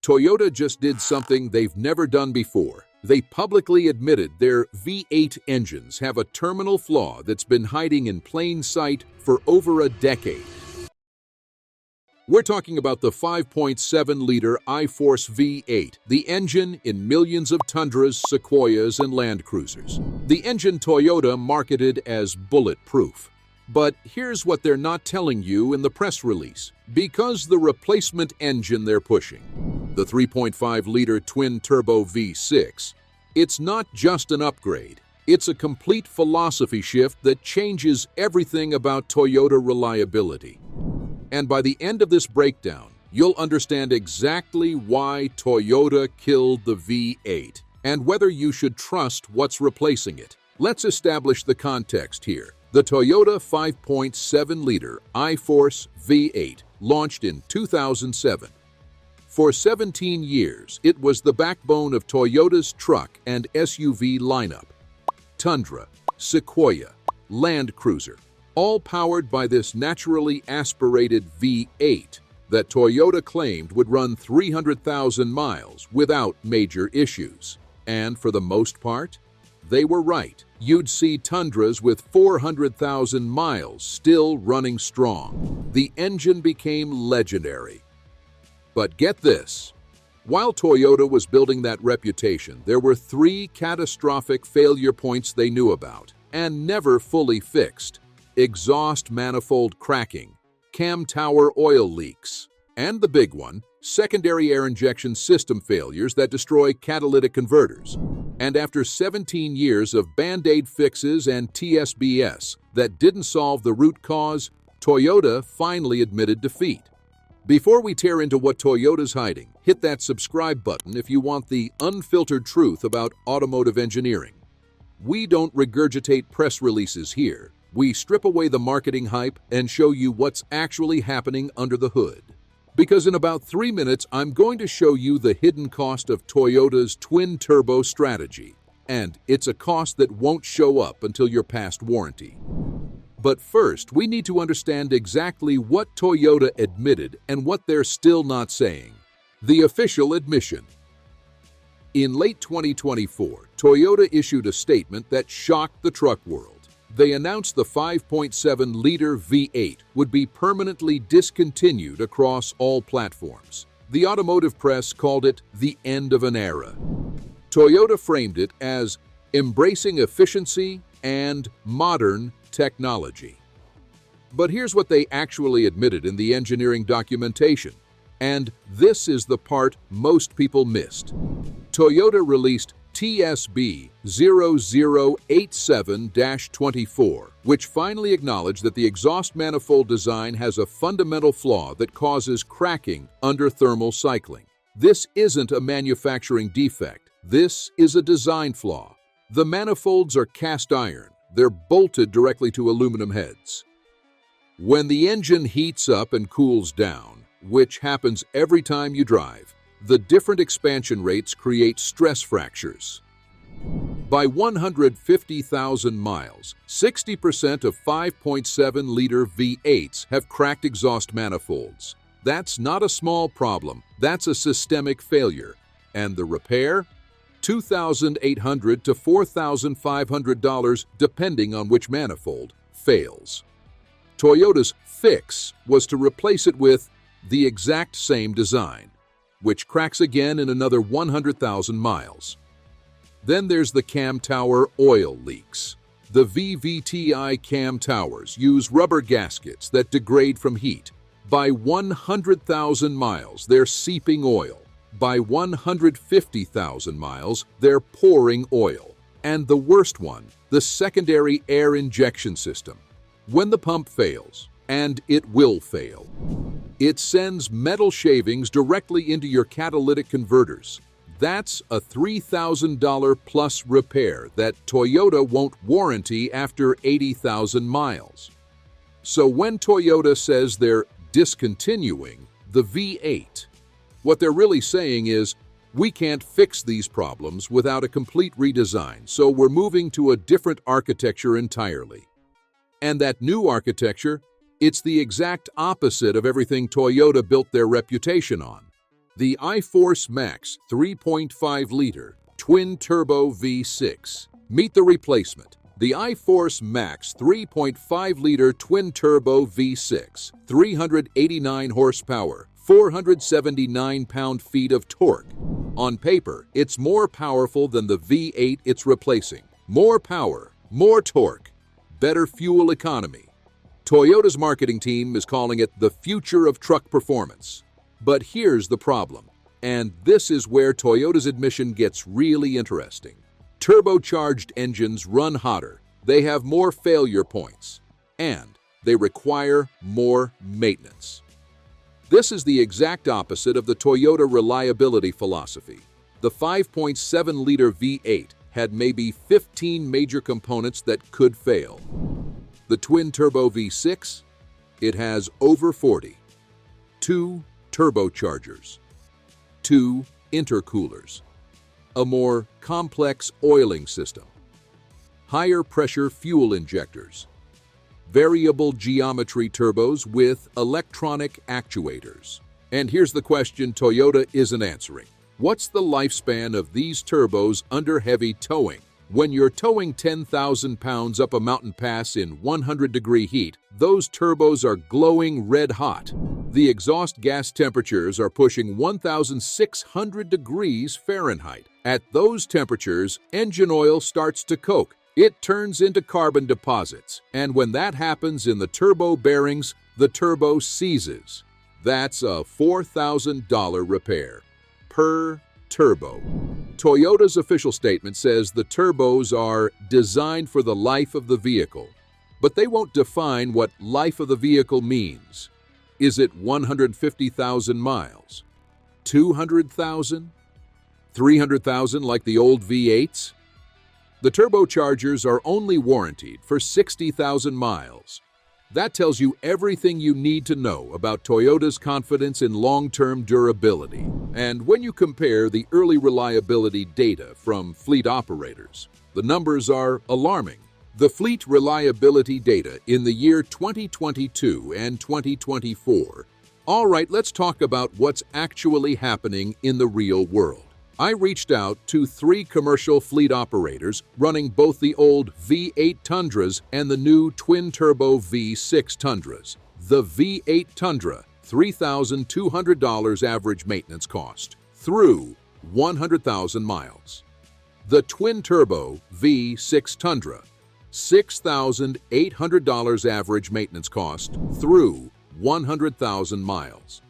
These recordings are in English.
Toyota just did something they've never done before. They publicly admitted their V8 engines have a terminal flaw that's been hiding in plain sight for over a decade. We're talking about the 5.7-liter I-Force V8, the engine in millions of Tundras, Sequoias, and Land Cruisers. The engine Toyota marketed as bulletproof. But here's what they're not telling you in the press release. Because the replacement engine they're pushing, the 3.5-liter twin-turbo V6, it's not just an upgrade. It's a complete philosophy shift that changes everything about Toyota reliability. And by the end of this breakdown, you'll understand exactly why Toyota killed the V8 and whether you should trust what's replacing it. Let's establish the context here. The Toyota 5.7-liter I-Force V8 launched in 2007. For 17 years, it was the backbone of Toyota's truck and SUV lineup. Tundra, Sequoia, Land Cruiser, all powered by this naturally aspirated V8 that Toyota claimed would run 300,000 miles without major issues. And for the most part, they were right. You'd see Tundras with 400,000 miles still running strong. The engine became legendary. But get this. While Toyota was building that reputation, there were 3 catastrophic failure points they knew about and never fully fixed: exhaust manifold cracking, cam tower oil leaks, and the big one, secondary air injection system failures that destroy catalytic converters. And after 17 years of Band-Aid fixes and TSBS that didn't solve the root cause, Toyota finally admitted defeat. Before we tear into what Toyota's hiding, hit that subscribe button if you want the unfiltered truth about automotive engineering. We don't regurgitate press releases here. We strip away the marketing hype and show you what's actually happening under the hood. Because in about 3 minutes, I'm going to show you the hidden cost of Toyota's twin-turbo strategy. And it's a cost that won't show up until you're past warranty. But first, we need to understand exactly what Toyota admitted and what they're still not saying. The official admission. In late 2024, Toyota issued a statement that shocked the truck world. They announced the 5.7-liter V8 would be permanently discontinued across all platforms. The automotive press called it the end of an era. Toyota framed it as embracing efficiency and modern technology. But here's what they actually admitted in the engineering documentation. And this is the part most people missed. Toyota released TSB 0087-24, which finally acknowledged that the exhaust manifold design has a fundamental flaw that causes cracking under thermal cycling. This isn't a manufacturing defect. This is a design flaw. The manifolds are cast iron. They're bolted directly to aluminum heads. When the engine heats up and cools down, which happens every time you drive, the different expansion rates create stress fractures. By 150,000 miles, 60% of 5.7-liter V8s have cracked exhaust manifolds. That's not a small problem, that's a systemic failure. And the repair? $2,800 to $4,500 depending on which manifold fails. Toyota's fix was to replace it with the exact same design, which cracks again in another 100,000 miles. Then there's the cam tower oil leaks. The VVTi cam towers use rubber gaskets that degrade from heat. By 100,000 miles, they're seeping oil. By 150,000 miles, they're pouring oil. And the worst one, the secondary air injection system. When the pump fails, and it will fail, it sends metal shavings directly into your catalytic converters. That's a $3,000 plus repair that Toyota won't warranty after 80,000 miles. So when Toyota says they're discontinuing the V8, what they're really saying is, we can't fix these problems without a complete redesign, so we're moving to a different architecture entirely. And that new architecture, it's the exact opposite of everything Toyota built their reputation on. The iForce Max 3.5-liter twin-turbo V6. Meet the replacement. The iForce Max 3.5-liter twin-turbo V6, 389 horsepower, 479 pound-feet of torque. On paper, it's more powerful than the V8 it's replacing. More power, more torque, better fuel economy. Toyota's marketing team is calling it the future of truck performance. But here's the problem, and this is where Toyota's admission gets really interesting. Turbocharged engines run hotter, they have more failure points, and they require more maintenance. This is the exact opposite of the Toyota reliability philosophy. The 5.7-liter V8 had maybe 15 major components that could fail. The twin-turbo V6, it has over 40. 2 turbochargers, 2 intercoolers, a more complex oiling system, higher pressure fuel injectors, variable geometry turbos with electronic actuators. And here's the question Toyota isn't answering. What's the lifespan of these turbos under heavy towing? When you're towing 10,000 pounds up a mountain pass in 100-degree heat, those turbos are glowing red hot. The exhaust gas temperatures are pushing 1,600 degrees Fahrenheit. At those temperatures, engine oil starts to coke. It turns into carbon deposits, and when that happens in the turbo bearings, the turbo seizes. That's a $4,000 repair per turbo. Toyota's official statement says the turbos are designed for the life of the vehicle, but they won't define what life of the vehicle means. Is it 150,000 miles? 200,000? 300,000 like the old V8s? The turbochargers are only warranted for 60,000 miles. That tells you everything you need to know about Toyota's confidence in long-term durability. And when you compare the early reliability data from fleet operators, the numbers are alarming. The fleet reliability data in the year 2022 and 2024. All right, let's talk about what's actually happening in the real world. I reached out to 3 commercial fleet operators running both the old V8 Tundras and the new twin-turbo V6 Tundras. The V8 Tundra, $3,200 average maintenance cost through 100,000 miles. The twin-turbo V6 Tundra, $6,800 average maintenance cost through 100,000 miles.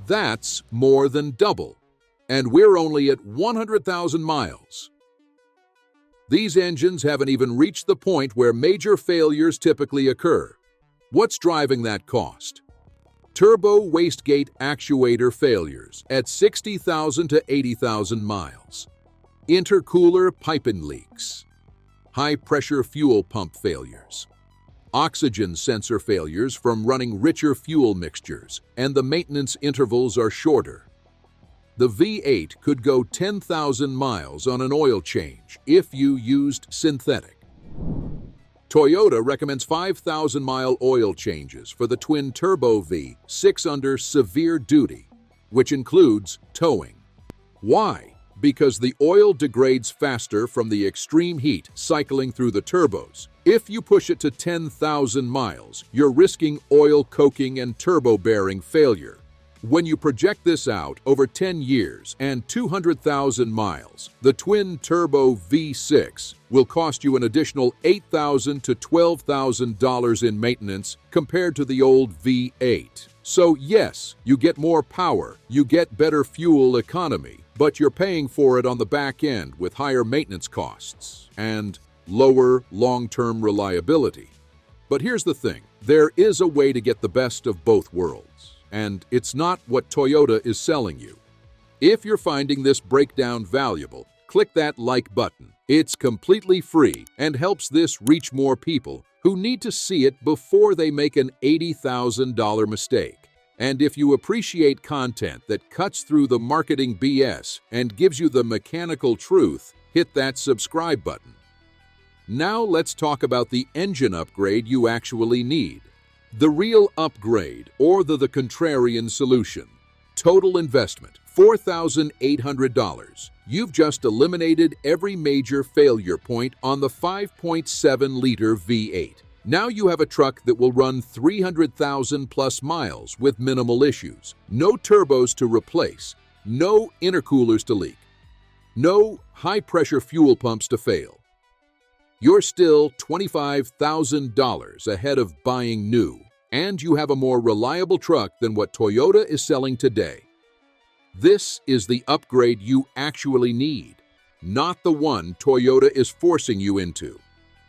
That's more than double. And we're only at 100,000 miles. These engines haven't even reached the point where major failures typically occur. What's driving that cost? Turbo wastegate actuator failures at 60,000 to 80,000 miles. Intercooler piping leaks. High-pressure fuel pump failures. Oxygen sensor failures from running richer fuel mixtures, and the maintenance intervals are shorter. The V8 could go 10,000 miles on an oil change if you used synthetic. Toyota recommends 5,000-mile oil changes for the twin-turbo V6 under severe duty, which includes towing. Why? Because the oil degrades faster from the extreme heat cycling through the turbos. If you push it to 10,000 miles, you're risking oil coking and turbo bearing failure. When you project this out over 10 years and 200,000 miles, the twin-turbo V6 will cost you an additional $8,000 to $12,000 in maintenance compared to the old V8. So yes, you get more power, you get better fuel economy, but you're paying for it on the back end with higher maintenance costs and lower long-term reliability. But here's the thing, there is a way to get the best of both worlds. And it's not what Toyota is selling you. If you're finding this breakdown valuable, click that like button. It's completely free and helps this reach more people who need to see it before they make an $80,000 mistake. And if you appreciate content that cuts through the marketing BS and gives you the mechanical truth, hit that subscribe button. Now let's talk about the engine upgrade you actually need. The real upgrade, or the contrarian solution. Total investment, $4,800. You've just eliminated every major failure point on the 5.7-liter V8. Now you have a truck that will run 300,000 plus miles with minimal issues. No turbos to replace, no intercoolers to leak, no high-pressure fuel pumps to fail. You're still $25,000 ahead of buying new, and you have a more reliable truck than what Toyota is selling today. This is the upgrade you actually need, not the one Toyota is forcing you into.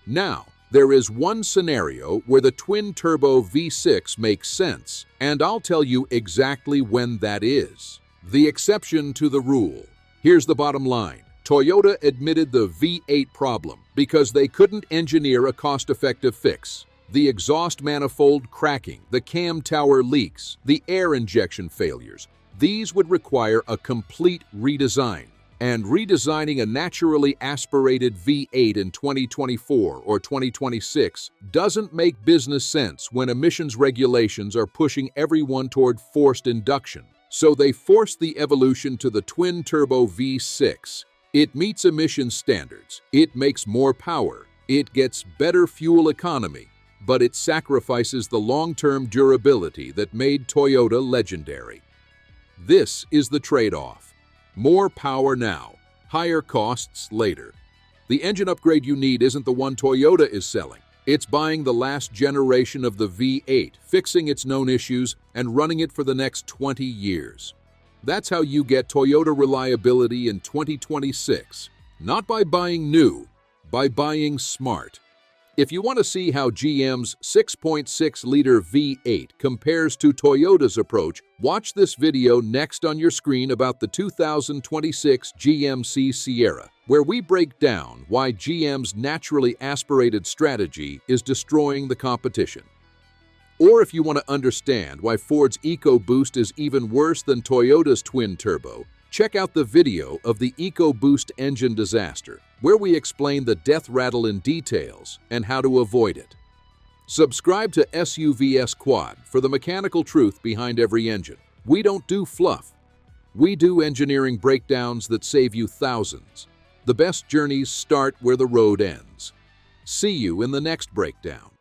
Now, there is one scenario where the twin-turbo V6 makes sense, and I'll tell you exactly when that is. The exception to the rule. Here's the bottom line. Toyota admitted the V8 problem because they couldn't engineer a cost-effective fix. The exhaust manifold cracking, the cam tower leaks, the air injection failures. These would require a complete redesign. And redesigning a naturally aspirated V8 in 2024 or 2026 doesn't make business sense when emissions regulations are pushing everyone toward forced induction. So they forced the evolution to the twin-turbo V6. It meets emissions standards, it makes more power, it gets better fuel economy, but it sacrifices the long-term durability that made Toyota legendary. This is the trade-off. More power now, higher costs later. The engine upgrade you need isn't the one Toyota is selling. It's buying the last generation of the V8, fixing its known issues, and running it for the next 20 years. That's how you get Toyota reliability in 2026. Not by buying new, by buying smart. If you want to see how GM's 6.6-liter V8 compares to Toyota's approach, watch this video next on your screen about the 2026 GMC Sierra, where we break down why GM's naturally aspirated strategy is destroying the competition. Or if you want to understand why Ford's EcoBoost is even worse than Toyota's twin-turbo, check out the video of the EcoBoost engine disaster, where we explain the death rattle in details and how to avoid it. Subscribe to SUVSQUAD for the mechanical truth behind every engine. We don't do fluff. We do engineering breakdowns that save you thousands. The best journeys start where the road ends. See you in the next breakdown.